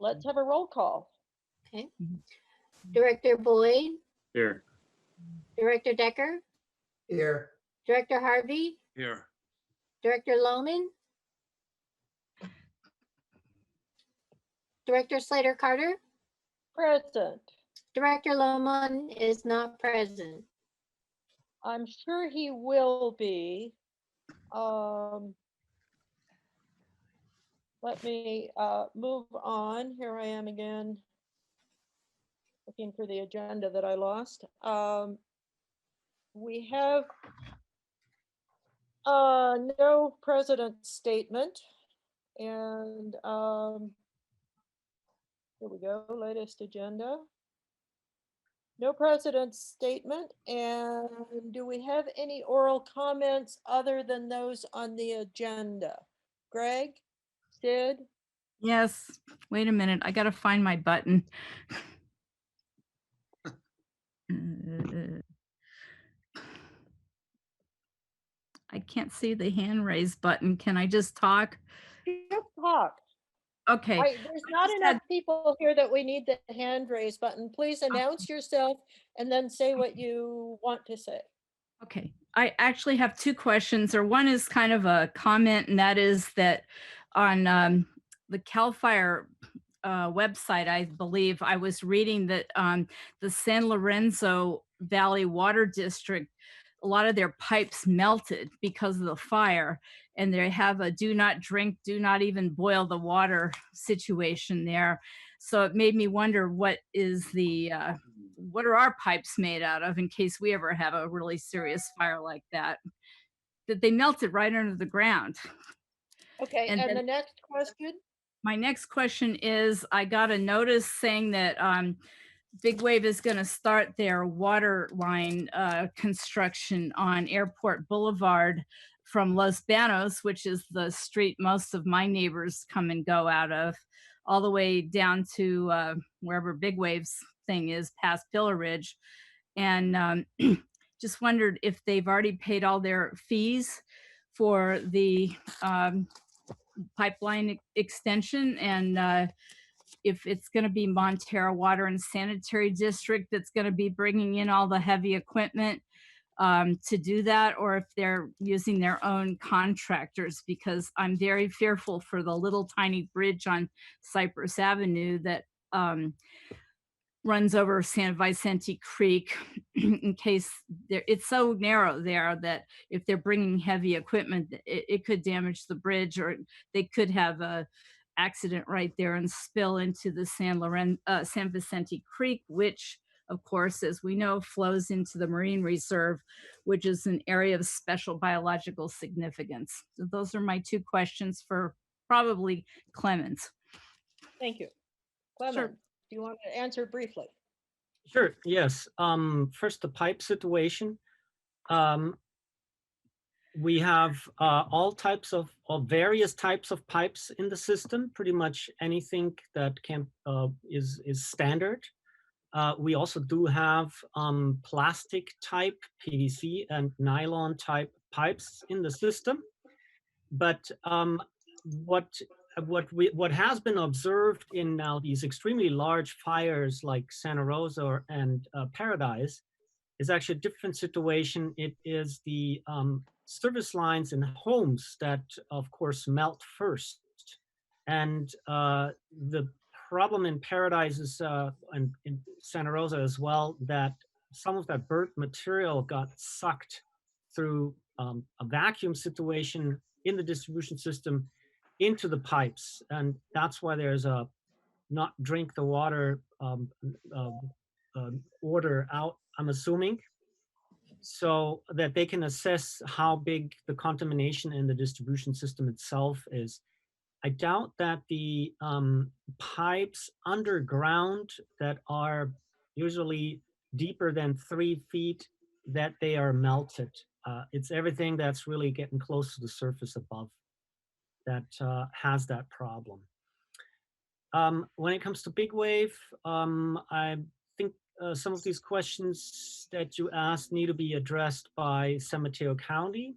let's have a roll call. Okay. Director Boyd, Here. Director Decker, Here. Director Harvey, Here. Director Lohman, Director Slater Carter. Present. Director Lohman is not present. I'm sure he will be. Let me move on. Here I am again, looking for the agenda that I lost. We have no president's statement, and here we go, latest agenda. No president's statement, and do we have any oral comments other than those on the agenda? Greg, Sid? Yes, wait a minute. I got to find my button. I can't see the hand raise button. Can I just talk? Just talk. Okay. There's not enough people here that we need the hand raise button. Please announce yourself and then say what you want to say. Okay. I actually have two questions, or one is kind of a comment, and that is that on the CAL FIRE website, I believe I was reading that the San Lorenzo Valley Water District, a lot of their pipes melted because of the fire, and they have a do not drink, do not even boil the water situation there. So it made me wonder, what are our pipes made out of in case we ever have a really serious fire like that? That they melted right under the ground. Okay, and then the next question? my next question is, I got a notice saying that Big Wave is going to start their water line construction on Airport Boulevard from Los Banos, which is the street most of my neighbors come and go out of, all the way down to wherever Big Wave's thing is, past Pillar Ridge. And just wondered if they've already paid all their fees for the pipeline extension, and if it's going to be Montara Water and Sanitary District that's going to be bringing in all the heavy equipment to do that, or if they're using their own contractors, because I'm very fearful for the little tiny bridge on Cypress Avenue that runs over San Vicente Creek, in case it's so narrow there that if they're bringing heavy equipment, it could damage the bridge, or they could have a accident right there and spill into the San Vicente Creek, which of course, as we know, flows into the Marine Reserve, which is an area of special biological significance. So those are my two questions for probably Clemens. Thank you. Clemens, Sure. do you want to answer briefly? Sure, yes. First, the pipe situation. We have all types of various types of pipes in the system. Pretty much anything that can is standard. We also do have plastic type, PVC and nylon type pipes in the system. But what has been observed in now these extremely large fires like Santa Rosa and Paradise is actually a different situation. It is the service lines in homes that, of course, melt first. And the problem in Paradise is, and in Santa Rosa as well, that some of that burnt material got sucked through a vacuum situation in the distribution system into the pipes. And that's why there's a not drink the water order out, I'm assuming, so that they can assess how big the contamination in the distribution system itself is. I doubt that the pipes underground that are usually deeper than 3 feet, that they are melted. It's everything that's really getting close to the surface above that has that problem. When it comes to Big Wave, I think some of these questions that you asked need to be addressed by San Mateo County.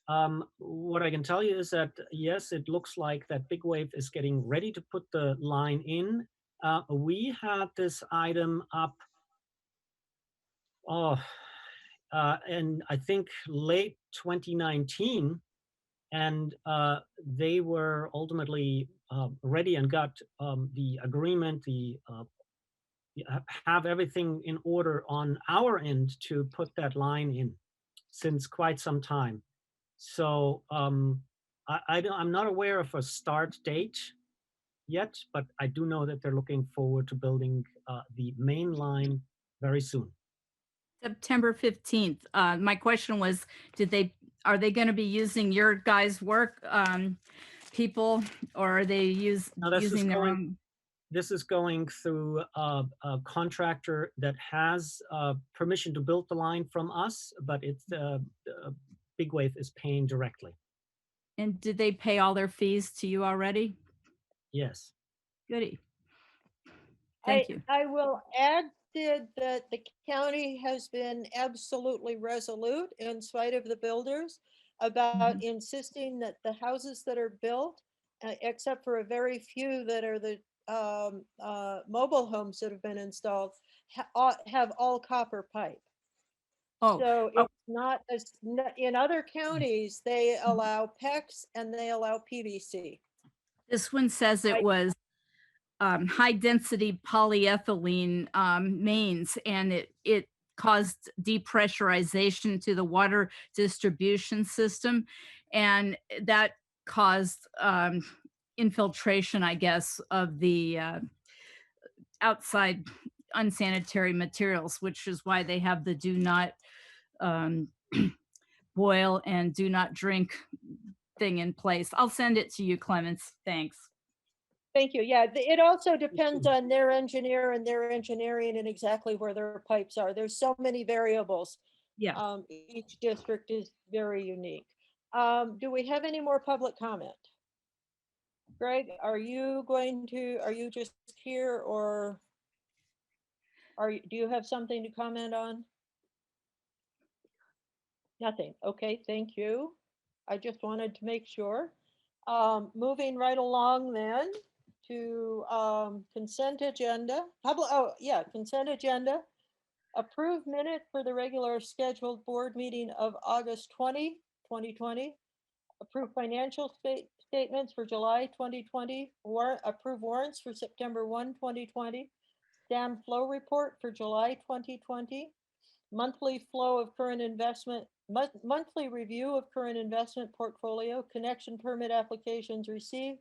What I can tell you is that, yes, it looks like that Big Wave is getting ready to put the line in. We had this item up, oh, in I think late 2019, and they were ultimately ready and got the agreement, have everything in order on our end to put that line in since quite some time. So I'm not aware of a start date yet, but I do know that they're looking forward to building the main line very soon. September 15th. My question was, are they going to be using your guys' work people, or are they Now this is using their going. own? This is going through a contractor that has permission to build the line from us, but it's Big Wave is paying directly. And did they pay all their fees to you already? Yes. Goody. Thank you. I will add, Sid, that the county has been absolutely resolute in spite of the builders about insisting that the houses that are built, except for a very few that are the mobile homes that have been installed, have all copper pipe. Oh, So oh, it's not as, in other counties, they allow PEX and they allow PVC. this one says it was high density polyethylene mains, and it caused depressurization to the water distribution system, and that caused infiltration, I guess, of the outside unsanitary materials, which is why they have the do not um, boil and do not drink thing in place. I'll send it to you, Clemens. Thanks. Thank you. Yeah, it also depends on their engineer and their engineering and exactly where their pipes are. There's so many variables. Yeah. Each district is very unique. Do we have any more public comment? Greg, are you just here, or do you have something to comment on? Nothing. Okay, thank you. I just wanted to make sure. Moving right along then to consent agenda. Consent agenda. Approve minute for the regular scheduled board meeting of August 20, 2020. Approve financial statements for July 2020. Approve warrants for September 1, 2020. Dam flow report for July 2020. Monthly flow of current investment, monthly review of current investment portfolio, connection permit applications received,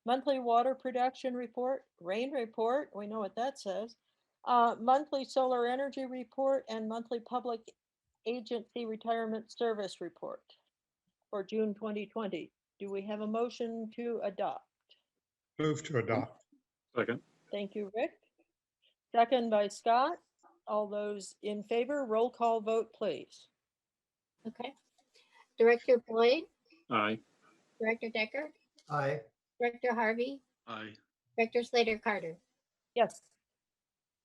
monthly water production report, rain report, we know what that says, monthly solar energy report, and monthly public agency retirement service report for June 2020. Do we have a motion to adopt? Move to adopt. Second. Thank you, Rick. Second by Scott. All those in favor, roll call vote, please. Okay. Director Boyd, Aye. Director Decker, Aye. Director Harvey, Aye. Director Slater Carter. Yes.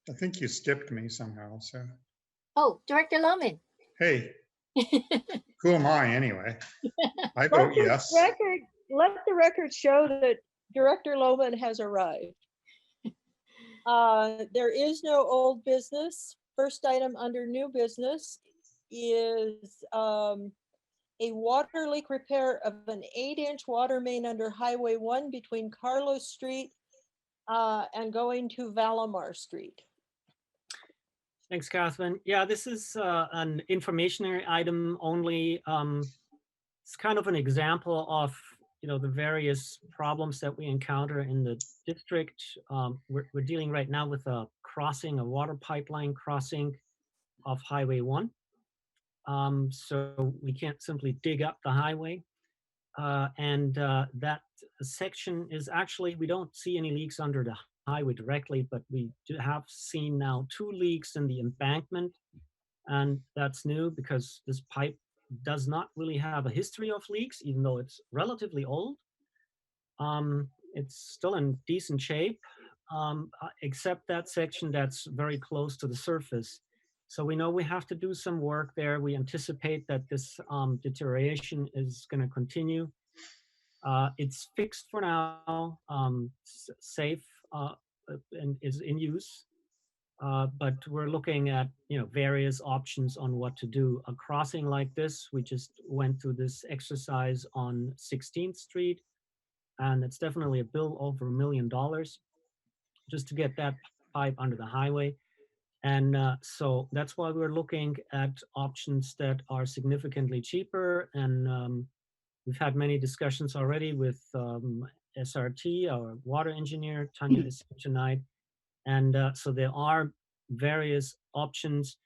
I think you skipped me somehow, so. Oh, Director Loman. Hey, who am I anyway? I vote yes. Let the record show that Director Loman has arrived. There is no old business. First item under new business is a water leak repair of an 8-inch water main under Highway 1 between Carlos Street and going to Valamar Street. Thanks, Catherine. Yeah, this is an informationary item only. It's kind of an example of the various problems that we encounter in the district. We're dealing right now with a water pipeline crossing of Highway 1. So we can't simply dig up the highway. And that section is actually, we don't see any leaks under the highway directly, but we have seen now 2 leaks in the embankment. And that's new because this pipe does not really have a history of leaks, even though it's relatively old. It's still in decent shape, except that section that's very close to the surface. So we know we have to do some work there. We anticipate that this deterioration is going to continue. It's fixed for now, safe, and is in use. But we're looking at various options on what to do. A crossing like this, we just went through this exercise on 16th Street, and it's definitely a bill over $1 million just to get that pipe under the highway. And so that's why we're looking at options that are significantly cheaper. And we've had many discussions already with SRT, our water engineer. Tanya is here tonight. And so there are various options.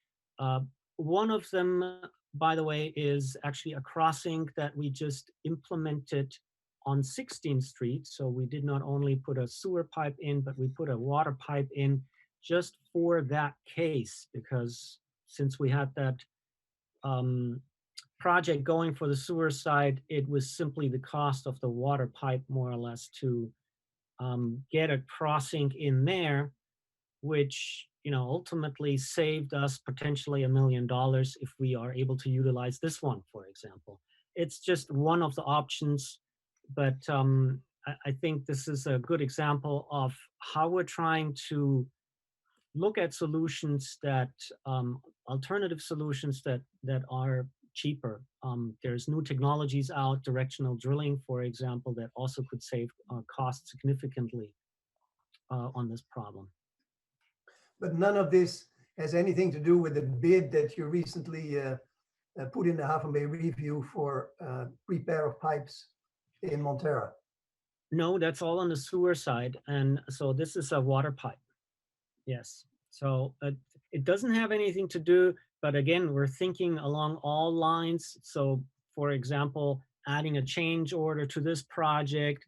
One of them, by the way, is actually a crossing that we just implemented on 16th Street. So we did not only put a sewer pipe in, but we put a water pipe in just for that case, because since we had that project going for the sewer side, it was simply the cost of the water pipe, more or less, to get a crossing in there, which ultimately saved us potentially $1 million if we are able to utilize this one, for example. It's just one of the options, but I think this is a good example of how we're trying to look at solutions that alternative solutions that are cheaper. There's new technologies out, directional drilling, for example, that also could save costs significantly on this problem. But none of this has anything to do with the bid that you recently put in the Half Bay review for repair of pipes in Montara. No, that's all on the sewer side. And so this is a water pipe. Yes. So it doesn't have anything to do, but again, we're thinking along all lines. So for example, adding a change order to this project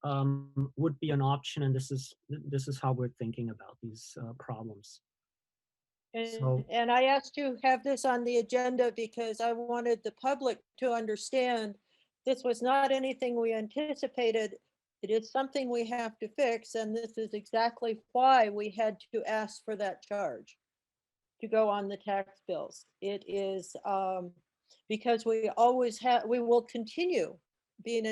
would be an option. And this is how we're thinking about these problems. And I asked to have this on the agenda because I wanted the public to understand this was not anything we anticipated. It is something we have to fix, and this is exactly why we had to ask for that charge to go on the tax bills. It is because we always have, we will continue being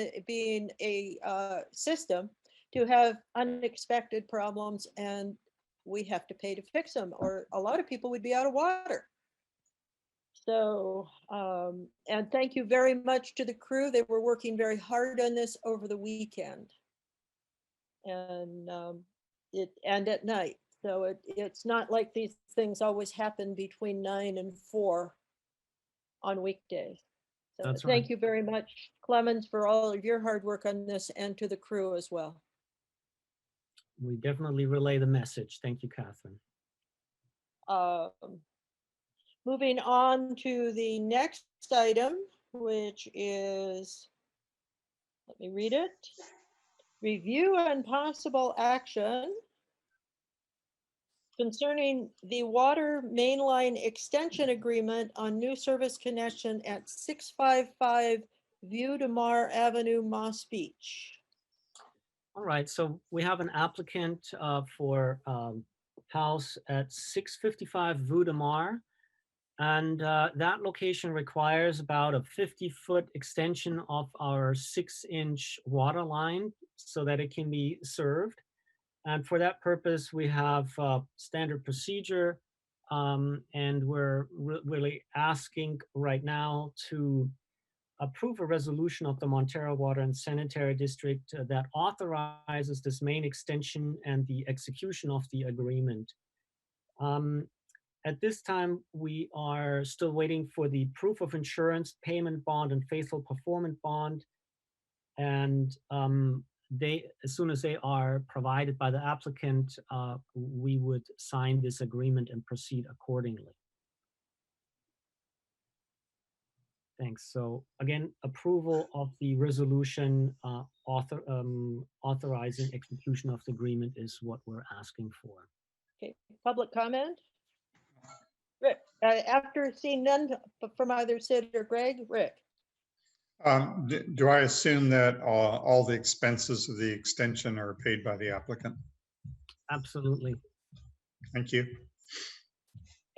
a system to have unexpected problems, and we have to pay to fix them, or a lot of people would be out of water. So, and thank you very much to the crew. They were working very hard on this over the weekend. And and at night. So it's not like these things always happen between 9 and 4 on weekdays. So That's thank right. you very much, Clemens, for all of your hard work on this, and to the crew as well. We definitely relay the message. Thank you, Catherine. Moving on to the next item, which is, let me read it. Review and possible action concerning the water mainline extension agreement on new service connection at 655 View de Mar Avenue, Moss Beach. All right, so we have an applicant for house at 655 Vue de Mar. And that location requires about a 50-foot extension of our 6-inch water line so that it can be served. And for that purpose, we have standard procedure, and we're really asking right now to approve a resolution of the Montara Water and Sanitary District that authorizes this main extension and the execution of the agreement. At this time, we are still waiting for the proof of insurance, payment bond, and faithful performance bond. And as soon as they are provided by the applicant, we would sign this agreement and proceed accordingly. Thanks. So again, approval of the resolution authorizing execution of the agreement is what we're asking for. Okay, public comment? Rick, after seeing none from either Sid or Greg, Rick. Do I assume that all the expenses of the extension are paid by the applicant? Absolutely. Thank you.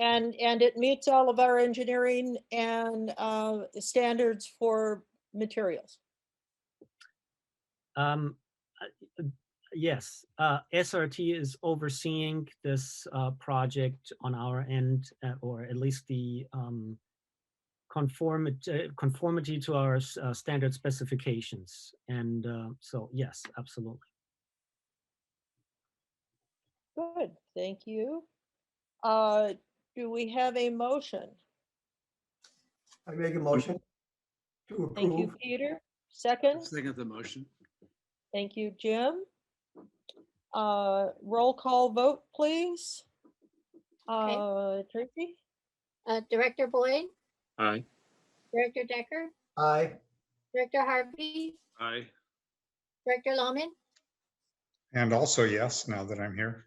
And it meets all of our engineering and standards for materials. Yes, SRT is overseeing this project on our end, or at least the conformity to our standard specifications. And so, yes, absolutely. Good, thank you. Do we have a motion? I make a motion to Thank you, approve. Peter. Second, Second the motion. thank you, Jim. Roll call vote, please. Tracy? Director Boyd, Aye. Director Decker, Aye. Director Harvey, Aye. Director Loman, And also, yes, now that I'm here.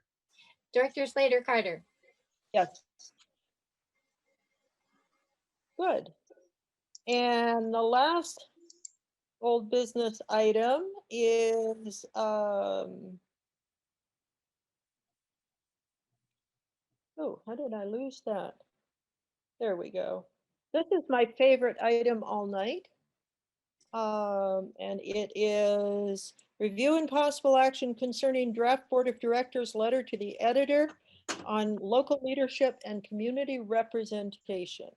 Director Slater Carter. Yes. Good. And the last old business item is, oh, how did I lose that? There we go. This is my favorite item all night. And it is review and possible action concerning draft board of directors letter to the editor on local leadership and community representation.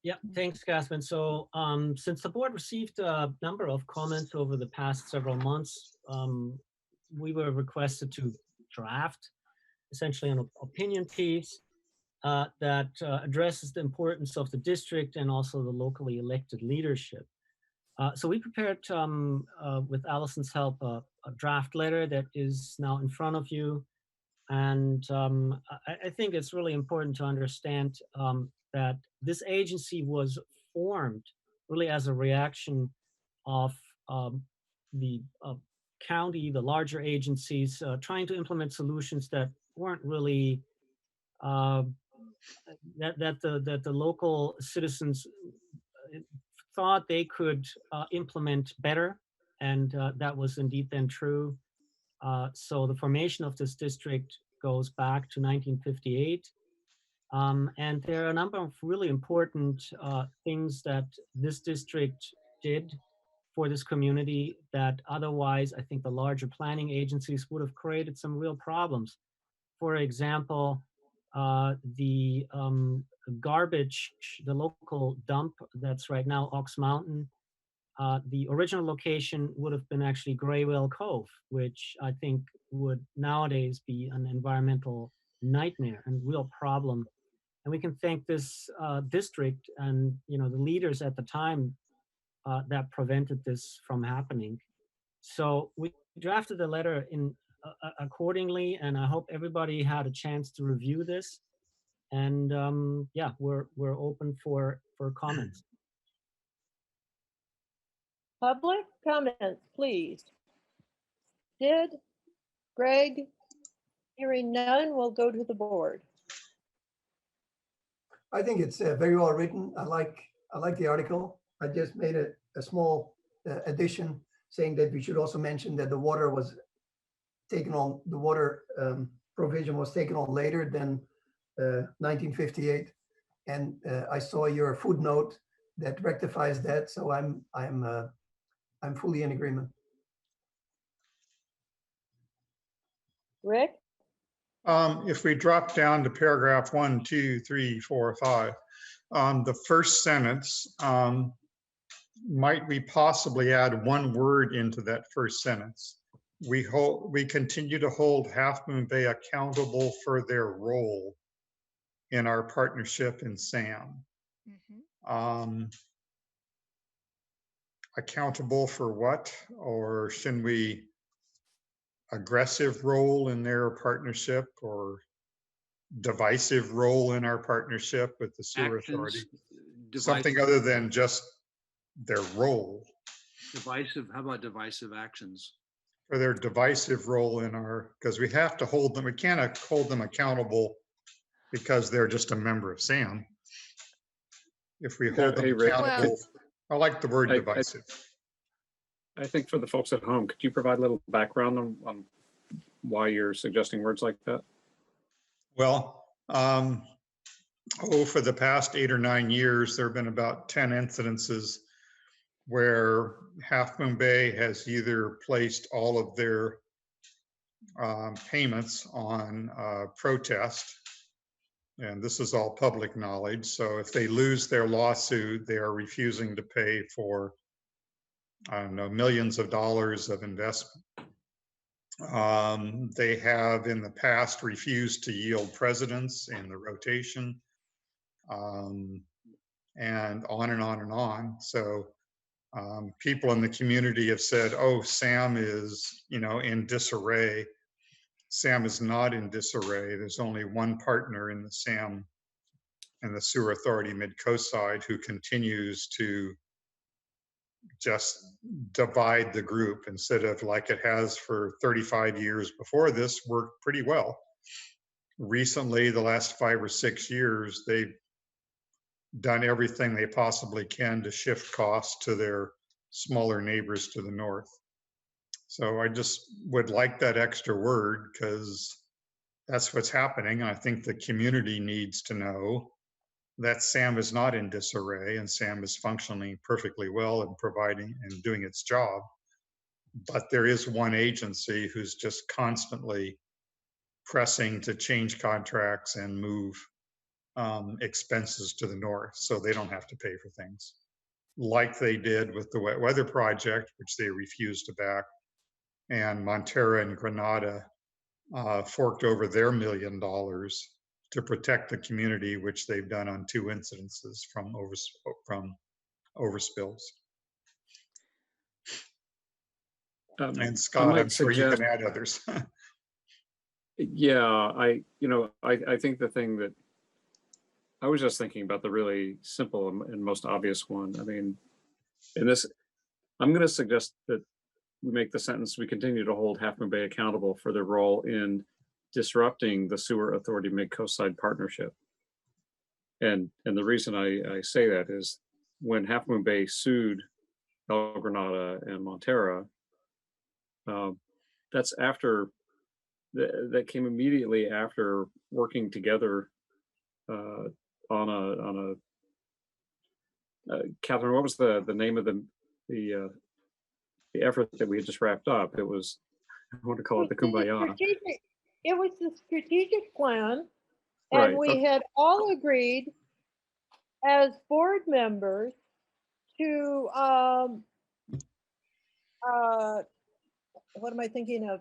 Yeah, thanks, Casper. So since the board received a number of comments over the past several months, we were requested to draft essentially an opinion piece that addresses the importance of the district and also the locally elected leadership. So we prepared, with Allison's help, a draft letter that is now in front of you. And I think it's really important to understand that this agency was formed really as a reaction of the county, the larger agencies, trying to implement solutions that weren't really that the local citizens thought they could implement better, and that was indeed then true. So the formation of this district goes back to 1958. And there are a number of really important things that this district did for this community that otherwise I think the larger planning agencies would have created some real problems. For example, the garbage, the local dump that's right now Ox Mountain, the original location would have been actually Graywell Cove, which I think would nowadays be an environmental nightmare and real problem. And we can thank this district and the leaders at the time that prevented this from happening. So we drafted the letter in accordingly, and I hope everybody had a chance to review this. And yeah, we're open for comments. Public comments, please. Sid, Greg, hearing none, we'll go to the board. I think it's very well written. I like the article. I just made a small addition saying that we should also mention that the water was taken on, the water provision was taken on later than 1958. And I saw your footnote that rectifies that. So I'm fully in agreement. Rick? If we drop down to paragraph 1, 2, 3, 4, 5, the first sentence, might we possibly add one word into that first sentence? We continue to hold Half Moon Bay accountable for their role in our partnership in SAM. Accountable for what? Or should we aggressive role in their partnership or divisive role in our partnership with the sewer authority? Something other than just their role. Divisive, how about divisive actions? Or their divisive role in our, because we have to hold them, we can't hold them accountable because they're just a member of SAM. If we hold them Hey, Rick. accountable, I like the word divisive. I think for the folks at home, could you provide a little background on why you're suggesting words like that? Well, for the past 8 or 9 years, there have been about 10 incidences where Half Moon Bay has either placed all of their payments on protest, and this is all public knowledge. So if they lose their lawsuit, they are refusing to pay for, I don't know, millions of dollars of investment. They have in the past refused to yield presidents in the rotation, and on and on and on. So people in the community have said, oh, Sam is, in disarray. Sam is not in disarray. There's only one partner in the Sam and the Sewer Authority Mid-Coast side who continues to just divide the group instead of, like it has for 35 years before this, worked pretty well. Recently, the last 5 or 6 years, they've done everything they possibly can to shift costs to their smaller neighbors to the north. So I just would like that extra word, because that's what's happening. I think the community needs to know that Sam is not in disarray and Sam is functioning perfectly well and providing and doing its job. But there is one agency who's just constantly pressing to change contracts and move expenses to the north so they don't have to pay for things, like they did with the wet weather project, which they refused to back. And Montara and Granada forked over their $1 million to protect the community, which they've done on 2 incidences from overspills. And I Scott, might I'm sure you suggest, can add others. yeah, I think the thing that I was just thinking about, the really simple and most obvious one. I mean, in this, I'm going to suggest that we make the sentence, we continue to hold Half Moon Bay accountable for their role in disrupting the Sewer Authority Mid-Coast Side Partnership. And the reason I say that is when Half Moon Bay sued El Granada and Montara, that's after, that came immediately after working together on a Catherine, what was the name of the effort that we had just wrapped up? It was, I want to call it the Kumbaya. It was the strategic plan, Right. and we had all agreed as board members to what am I thinking of?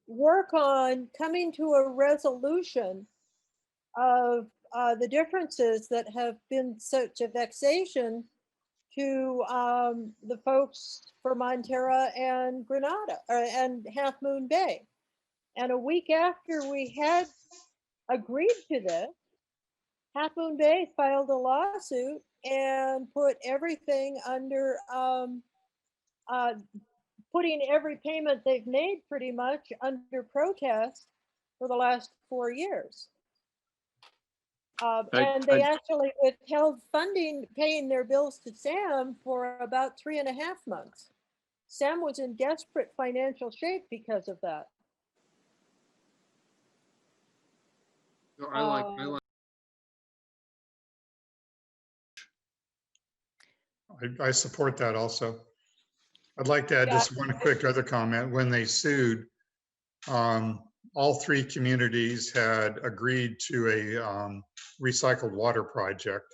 Work on coming to a resolution of the differences that have been such a vexation to the folks for Montara and Granada and Half Moon Bay. And a week after we had agreed to this, Half Moon Bay filed a lawsuit and put everything under, putting every payment they've made pretty much under protest for the last 4 years. And they actually withheld funding, paying their bills to Sam for about 3.5 months. Sam was in desperate financial shape because of that. So I like I support that also. I'd like to add just one quick other comment. When they sued, all 3 communities had agreed to a recycled water project,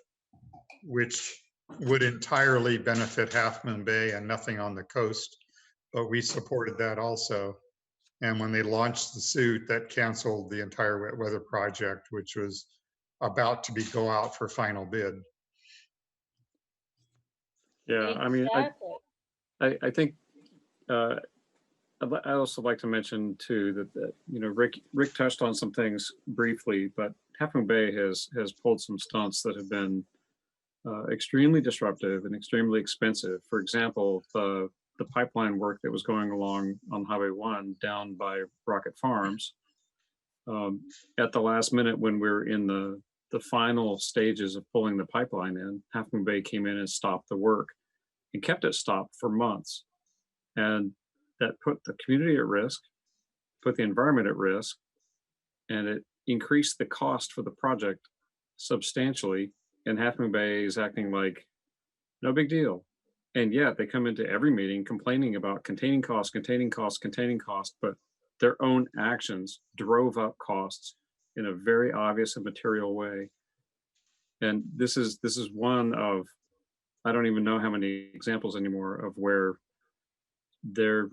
which would entirely benefit Half Moon Bay and nothing on the coast, but we supported that also. And when they launched the suit, that canceled the entire wet weather project, which was about to go out for final bid. Yeah, I mean, I think I also like to mention too that Rick touched on some things briefly, but Half Moon Bay has pulled some stunts that have been extremely disruptive and extremely expensive. For example, the pipeline work that was going along on Highway 1 down by Rocket Farms, at the last minute when we were in the final stages of pulling the pipeline in, Half Moon Bay came in and stopped the work and kept it stopped for months. And that put the community at risk, put the environment at risk, and it increased the cost for the project substantially, and Half Moon Bay is acting like no big deal. And yet they come into every meeting complaining about containing costs, containing costs, containing costs, but their own actions drove up costs in a very obvious and material way. And this is one of, I don't even know how many examples anymore of where they're,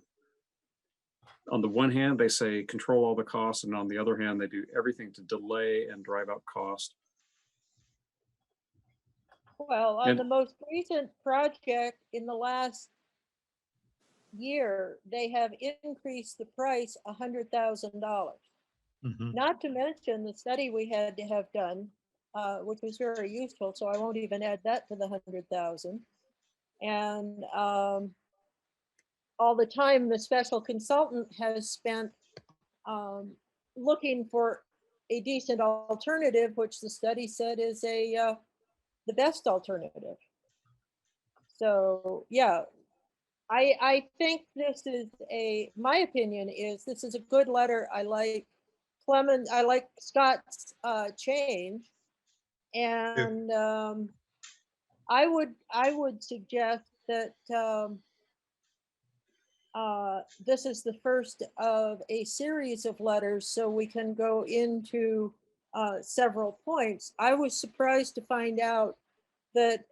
on the one hand, they say control all the costs, and on the other hand, they do everything to delay and drive up cost. Well, on And- the most recent project in the last year, they have increased the price $100,000. Mhm. Not to mention the study we had to have done, which was very useful, so I won't even add that to the 100,000. And all the time the special consultant has spent looking for a decent alternative, which the study said is the best alternative. So yeah, I think this is my opinion is this is a good letter. I like I like Scott's change. And I would suggest that this is the first of a series of letters, so we can go into several points. I was surprised to find out that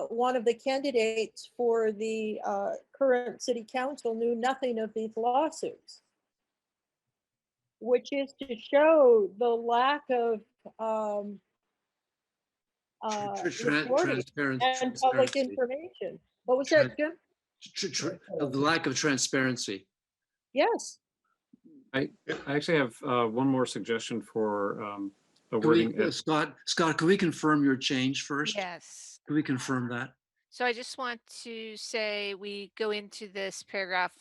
one of the candidates for the current city council knew nothing of these lawsuits, which is to show the lack of reporting and public information. What was that, Jim? Of the lack of transparency. Yes. I actually have one more suggestion for a Can we, wording. Scott, can we confirm your change first? Yes. Can we confirm that? So I just want to say we go into this paragraph.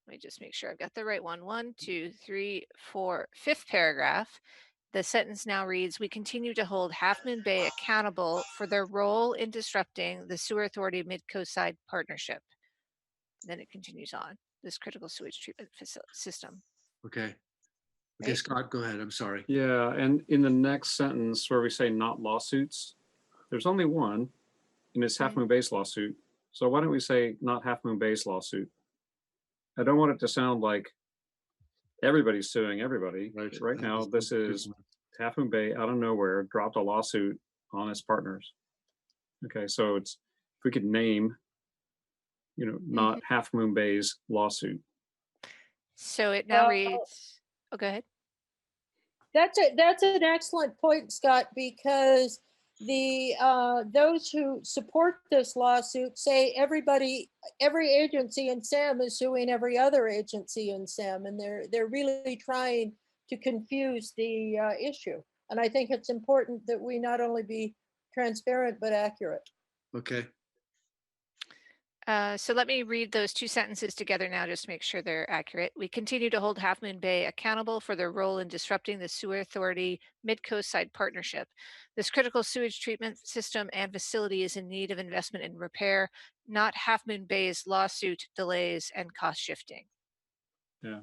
Let me just make sure I've got the right one. 1, 2, 3, 4, 5th paragraph. The sentence now reads, we continue to hold Half Moon Bay accountable for their role in disrupting the Sewer Authority Mid-Coast Side Partnership. Then it continues on, this critical sewage treatment system. Okay. Okay, Right? Scott, go ahead. I'm sorry. Yeah, and in the next sentence where we say not lawsuits, there's only one, and it's Half Moon Bay's lawsuit. So why don't we say not Half Moon Bay's lawsuit? I don't want it to sound like everybody's suing everybody. Right now, this is Half Moon Bay out of nowhere dropped a lawsuit on its partners. Okay, so it's, if we could name, not Half Moon Bay's lawsuit. So it now reads, oh, go ahead. That's an excellent point, Scott, because the those who support this lawsuit say every agency in SAM is suing every other agency in SAM, and they're really trying to confuse the issue. And I think it's important that we not only be transparent but accurate. Okay. So let me read those two sentences together now, just to make sure they're accurate. We continue to hold Half Moon Bay accountable for their role in disrupting the Sewer Authority Mid-Coast Side Partnership. This critical sewage treatment system and facility is in need of investment and repair, not Half Moon Bay's lawsuit, delays, and cost shifting. Yeah.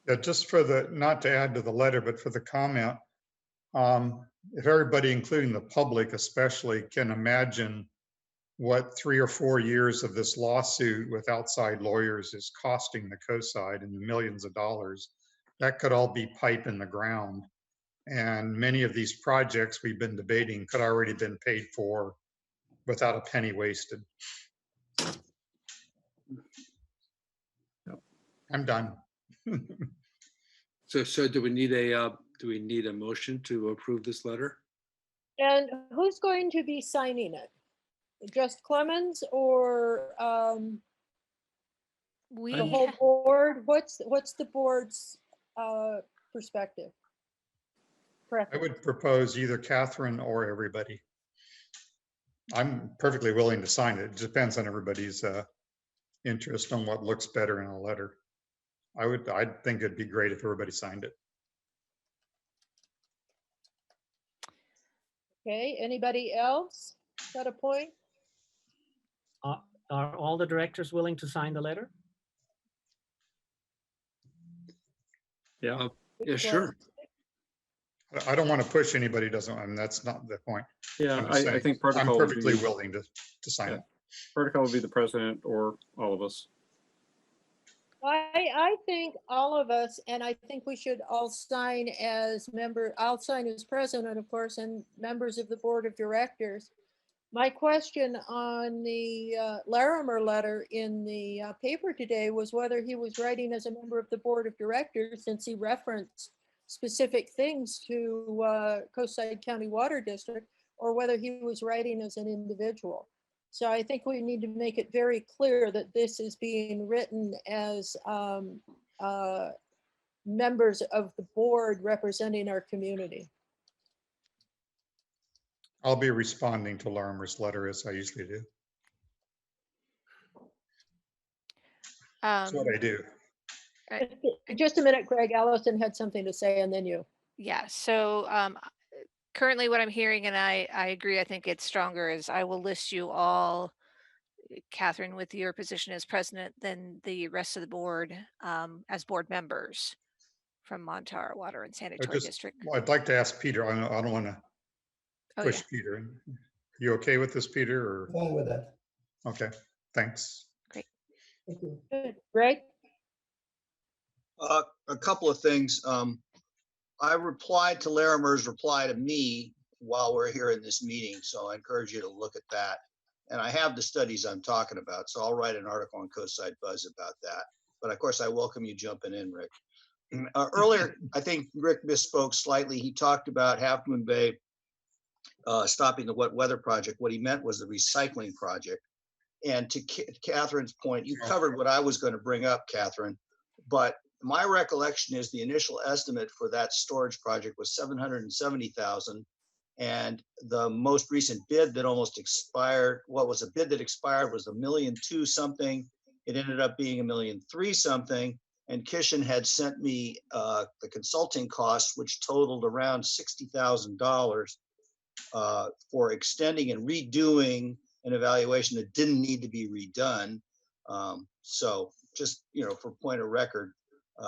Yeah, just for the, not to add to the letter, but for the comment, if everybody, including the public especially, can imagine what 3 or 4 years of this lawsuit with outside lawyers is costing the coast side in the millions of dollars, that could all be pipe in the ground. And many of these projects we've been debating could already been paid for without a penny wasted. I'm done. So do we need a motion to approve this letter? And who's going to be signing it? Just Clemens or the whole board? What's the board's perspective? I would propose either Catherine or everybody. I'm perfectly willing to sign it. It depends on everybody's interest on what looks better in a letter. I think it'd be great if everybody signed it. Okay, anybody else got a point? Are all the directors willing to sign the letter? Yeah. Yeah, sure. I don't want to push anybody, doesn't, and that's not the point. Yeah, I'm just I saying, think I'm protocol would perfectly be, willing to sign Yeah. it. protocol would be the president or all of us. I think all of us, and I think we should all sign as I'll sign as president, of course, and members of the board of directors. My question on the Larimer letter in the paper today was whether he was writing as a member of the board of directors, since he referenced specific things to Coastside County Water District, or whether he was writing as an individual. So I think we need to make it very clear that this is being written as members of the board representing our community. I'll be responding to Larimer's letter as I usually do. That's what I do. Just a minute, Greg. Allison had something to say, and then you. Yeah, so currently what I'm hearing, and I agree, I think it's stronger, is I will list you all, Catherine, with your position as president, then the rest of the board as board members from Montara Water and Sanitary District. Well, I'd like to ask Peter. I don't want to Oh, push yeah. Peter. You okay with this, Peter? Or Fine with that. okay, thanks. Great. Thank you. Good. Greg? A couple of things. I replied to Larimer's reply to me while we're here in this meeting, so I encourage you to look at that. And I have the studies I'm talking about, so I'll write an article on Coastside Buzz about that. But of course, I welcome you jumping in, Rick. Earlier, I think Rick misspoke slightly. He talked about Half Moon Bay stopping the wet weather project. What he meant was the recycling project. And to Catherine's point, you covered what I was going to bring up, Catherine, but my recollection is the initial estimate for that storage project was $770,000. And the most recent bid that almost expired, what was a bid that expired was $1.2 million something. It ended up being $1.3 million something. And Kishan had sent me the consulting costs, which totaled around $60,000 for extending and redoing an evaluation that didn't need to be redone. So just, for point of record,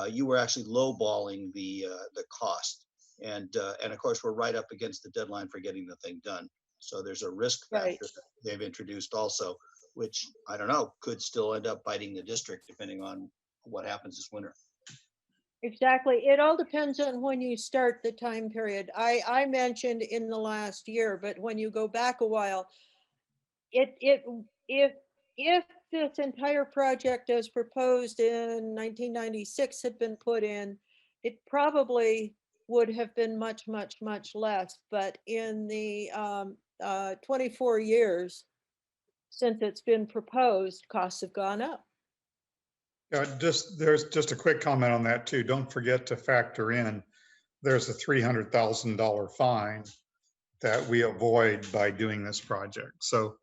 you were actually lowballing the cost. And of course, we're right up against the deadline for getting the thing done. So there's a risk factor Right. that they've introduced also, which I don't know, could still end up biting the district depending on what happens this winter. Exactly. It all depends on when you start the time period. I mentioned in the last year, but when you go back a while, if this entire project as proposed in 1996 had been put in, it probably would have been much, much, much less. But in the 24 years since it's been proposed, costs have gone up. There's just a quick comment on that too. Don't forget to factor in, there's a $300,000 fine that we avoid by doing this project. So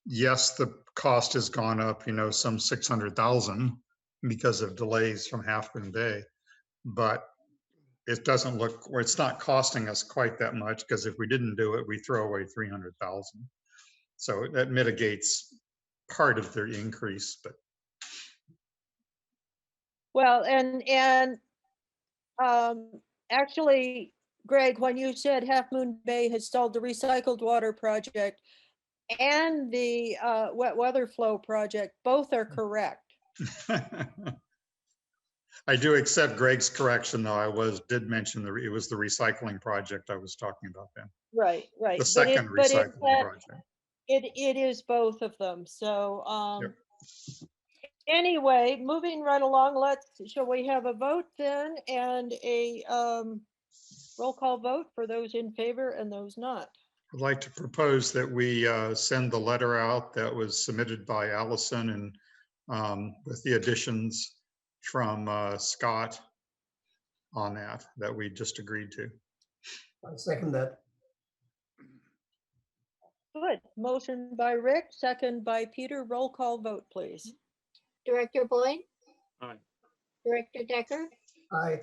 yes, the cost has gone up, some 600,000 because of delays from Half Moon Bay, but it doesn't look, or it's not costing us quite that much, because if we didn't do it, we throw away 300,000. So that mitigates part of their increase, but Well, and actually, Greg, when you said Half Moon Bay has stalled the recycled water project and the wet weather flow project, both are correct. I do accept Greg's correction, though. Did mention it was the recycling project I was talking about then. Right. The second recycling project. It is both of them. So Yep. Anyway, moving right along, shall we have a vote then, and a roll call vote for those in favor and those not? I'd like to propose that we send the letter out that was submitted by Allison and with the additions from Scott on that we just agreed to. I second that. Good. Motion by Rick, second by Peter. Roll call vote, please. Director Boyd, Aye. Director Decker, Aye.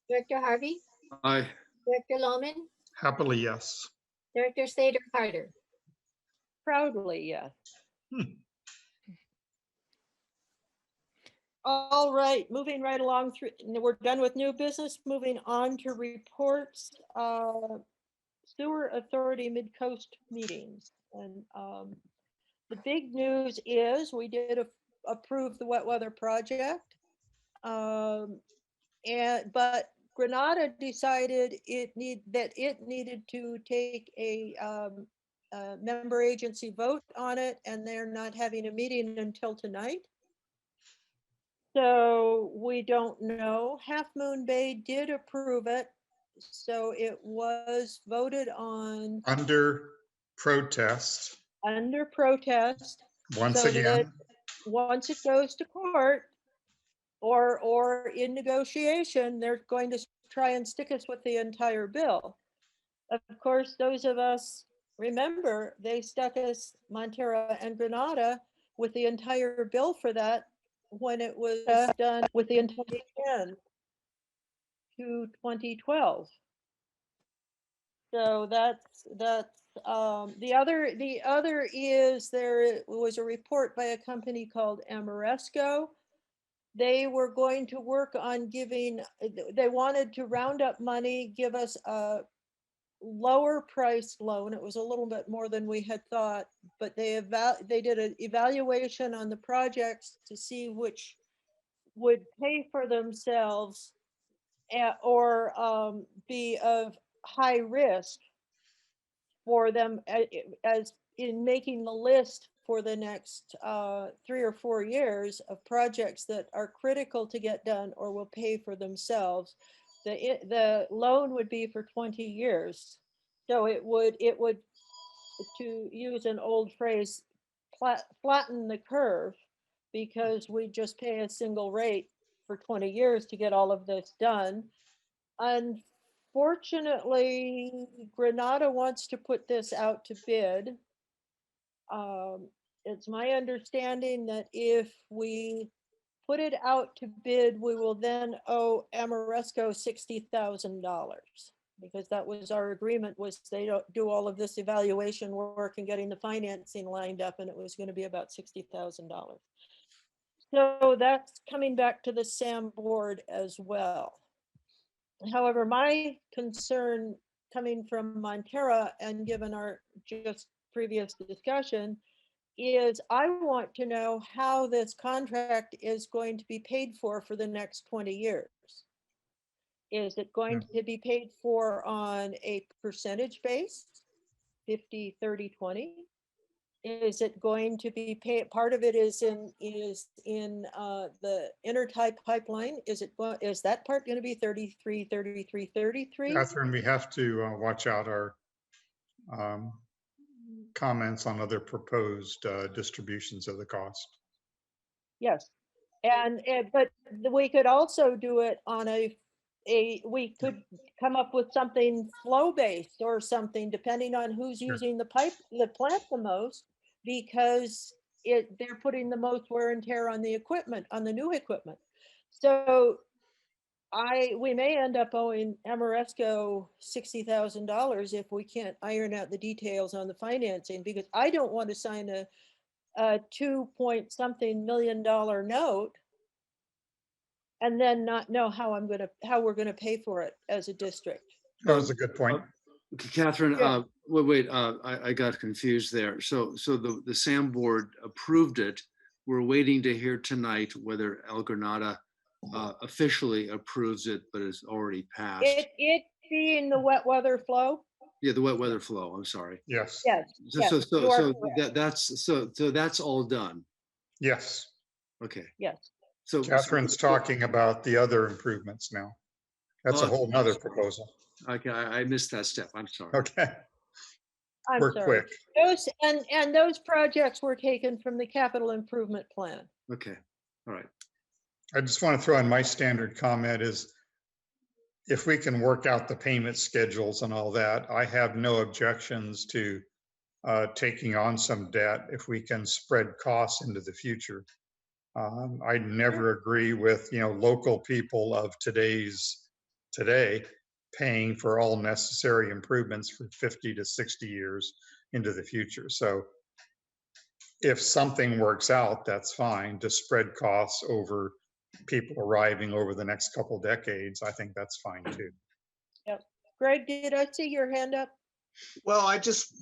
Director Harvey, Aye. Director Loman, Happily, yes. Director Sader Carter. Proudly, yes. All right, moving right along through, we're done with new business, moving on to reports. Sewer Authority Mid-Coast meetings. And the big news is we did approve the wet weather project. But Granada decided it needed to take a member agency vote on it, and they're not having a meeting until tonight. So we don't know. Half Moon Bay did approve it. So it was voted on Under protest, under protest. once So that again. once it goes to court or in negotiation, they're going to try and stick us with the entire bill. Of course, those of us remember they stuck us, Montara and Granada, with the entire bill for that when it was done with the entire end to 2012. So that's the other is there was a report by a company called MWSD. They were going to work on they wanted to round up money, give us a lower priced loan. It was a little bit more than we had thought, but they did an evaluation on the projects to see which would pay for themselves or be of high risk for them as in making the list for the next 3 or 4 years of projects that are critical to get done or will pay for themselves. The loan would be for 20 years. So it would, to use an old phrase, flatten the curve, because we just pay a single rate for 20 years to get all of this done. Unfortunately, Granada wants to put this out to bid. It's my understanding that if we put it out to bid, we will then owe Amoresco $60,000, because that was our agreement, was they don't do all of this evaluation work and getting the financing lined up, and it was going to be about $60,000. So that's coming back to the SAM board as well. However, my concern coming from Montara, and given our just previous discussion, is I want to know how this contract is going to be paid for the next 20 years. Is it going to be paid for on a percentage base, 50, 30, 20? Is it going to be paid? Part of it is in the intertie pipeline. Is that part going to be 33, 33, 33? Catherine, we have to watch out our comments on other proposed distributions of the cost. Yes, but we could also do it on we could come up with something flow based or something, depending on who's using the plant the most, because they're putting the most wear and tear on the equipment, on the new equipment. So we may end up owing Amoresco $60,000 if we can't iron out the details on the financing, because I don't want to sign a 2-point-something million note and then not know how we're gonna pay for it as a district. That was a good point. Catherine, Yeah. wait, I got confused there. So the SAM board approved it. We're waiting to hear tonight whether El Granada officially approves it, but it's already passed. It being the wet weather flow. Yeah, the wet weather flow, I'm sorry. Yes. Yes. So you are correct. that's all done. Yes. Okay. Yes. So Catherine's talking about the other improvements now. That's a whole nother proposal. Okay, I missed that step. I'm sorry. Okay. I'm We're sorry. quick. Those and those projects were taken from the capital improvement plan. Okay. All right. I just want to throw in my standard comment is, if we can work out the payment schedules and all that, I have no objections to taking on some debt if we can spread costs into the future. I never agree with, local people of today paying for all necessary improvements for 50 to 60 years into the future. So if something works out, that's fine, to spread costs over people arriving over the next couple decades, I think that's fine too. Greg, did I see your hand up? Well, I just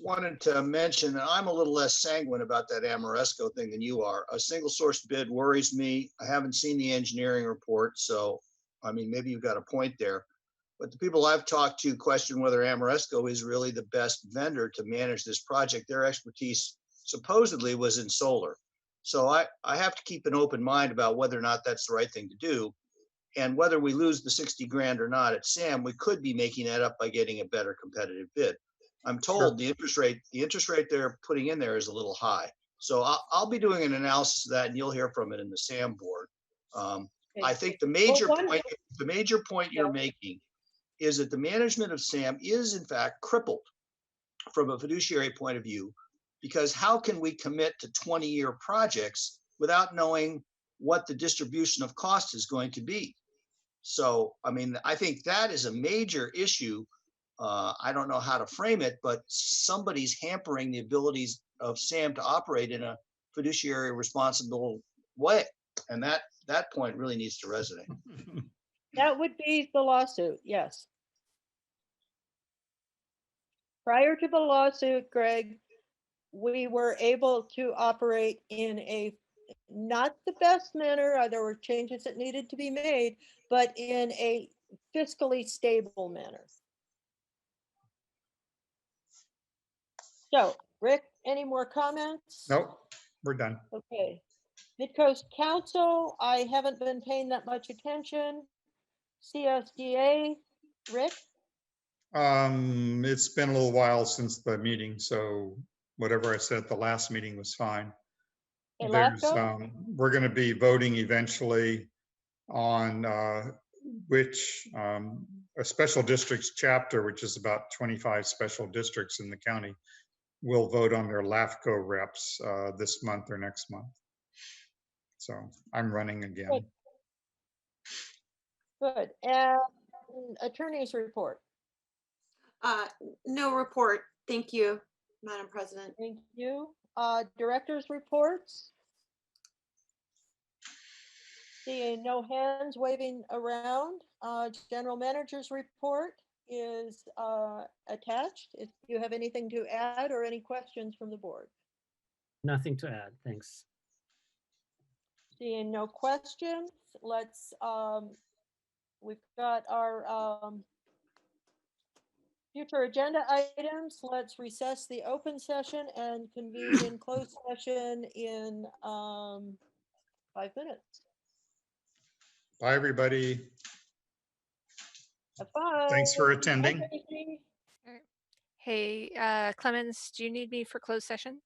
wanted to mention that I'm a little less sanguine about that Amoresco thing than you are. A single source bid worries me. I haven't seen the engineering report, so, I mean, maybe you've got a point there. But the people I've talked to question whether Amoresco is really the best vendor to manage this project. Their expertise supposedly was in solar. So I have to keep an open mind about whether or not that's the right thing to do. And whether we lose the 60 grand or not at SAM, we could be making that up by getting a better competitive bid. I'm told the interest rate they're putting in there is a little high. So I'll be doing an analysis of that, and you'll hear from it in the SAM board. I think the major point you're making is that the management of SAM is in fact crippled from a fiduciary point of view, because how can we commit to 20-year projects without knowing what the distribution of cost is going to be? So, I mean, I think that is a major issue. I don't know how to frame it, but somebody's hampering the abilities of SAM to operate in a fiduciary responsible way. And that point really needs to resonate. That would be the lawsuit, yes. Prior to the lawsuit, Greg, we were able to operate in a not the best manner. There were changes that needed to be made, but in a fiscally stable manner. So, Rick, any more comments? Nope, we're done. Okay. Midcoast Council, I haven't been paying that much attention. CSDA, Rick? It's been a little while since the meeting, so whatever I said at the last meeting was fine. Okay, There's, LAFCO? we're going to be voting eventually on which a special districts chapter, which is about 25 special districts in the county, will vote on their LAFCO reps this month or next month. So I'm running again. Good. Good. And attorney's report. No report. Thank you, Madam President. Thank you. Director's reports. Seeing no hands waving around. General manager's report is attached. If you have anything to add or any questions from the board. Nothing to add, thanks. Seeing no questions, let's, we've got our future agenda items. Let's recess the open session and convene in closed session in 5 minutes. Bye, everybody. Have fun. Thanks for Bye, attending. Tracy. Hey, Clemens, do you need me for closed session?